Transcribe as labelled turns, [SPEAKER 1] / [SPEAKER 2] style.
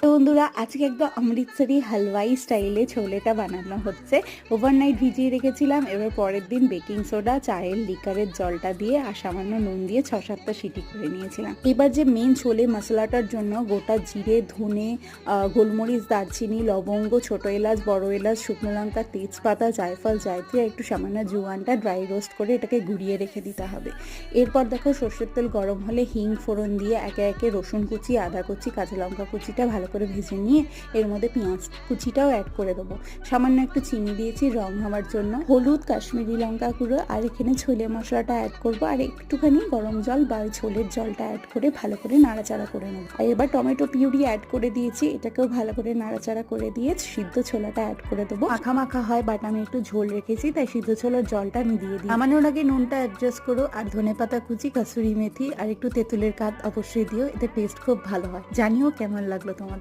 [SPEAKER 1] তো বন্ধুরা, আজকে একদম অমৃতসরি হালওয়াই স্টাইলে ছোলেটা বানানো হচ্ছে। ওভারনাইট ভিজিয়ে রেখেছিলাম। এবার পরের দিন বেকিং সোডা, চায়ের লিকারের জলটা দিয়ে আর সামান্য নুন দিয়ে 6-7টা সিটি করে নিয়েছিলাম। এবার যে মেন ছোলে মশলাটার জন্য গোটা জিরে, ধনে, গোলমরিচ, দারচিনি, লবঙ্গ, ছোট এলাচ, বড় এলাচ, শুকনো লঙ্কা, তেজপাতা, জায়ফল, জায়ত্রী আর একটু সামান্য জোয়ানটা ড্রাই রোস্ট করে এটাকে গুঁড়িয়ে রেখে দিতে হবে। এরপর দেখো, সর্ষের তেল গরম হলে হিং ফোড়ন দিয়ে একে একে রসুন কুচি, আদা কুচি, কাঁচা লঙ্কা কুচিটা ভালো করে ভেজে নিয়ে এর মধ্যে পেঁয়াজ কুচিটাও অ্যাড করে দেবো। সামান্য একটু চিনি দিয়েছি রং হওয়ার জন্য, হলুদ, কাশ্মীরি লঙ্কা গুঁড়ো আর এখানে ছোলে মশলাটা অ্যাড করবো আর একটুখানি গরম জল বা ছোলের জলটা অ্যাড করে ভালো করে নাড়াচাড়া করে নেবো। আর এবার টমেটো পিউরি অ্যাড করে দিয়েছি, এটাকেও ভালো করে নাড়াচাড়া করে দিয়ে সিদ্ধ ছোলাটা অ্যাড করে দেবো। মাখা মাখা হয়, বাট আমি একটু ঝোল রেখেছি তাই সিদ্ধ ছোলার জলটা আমি দিয়ে দিই। নামানোর আগে নুনটা অ্যাডজাস্ট করো আর ধনেপাতা কুচি, কাসুরি মেথি আর একটু তেঁতুলের কাঠ অবশ্যই দিও, এতে টেস্ট খুব ভালো হয়। জানিও কেমন লাগলো তোমাদের।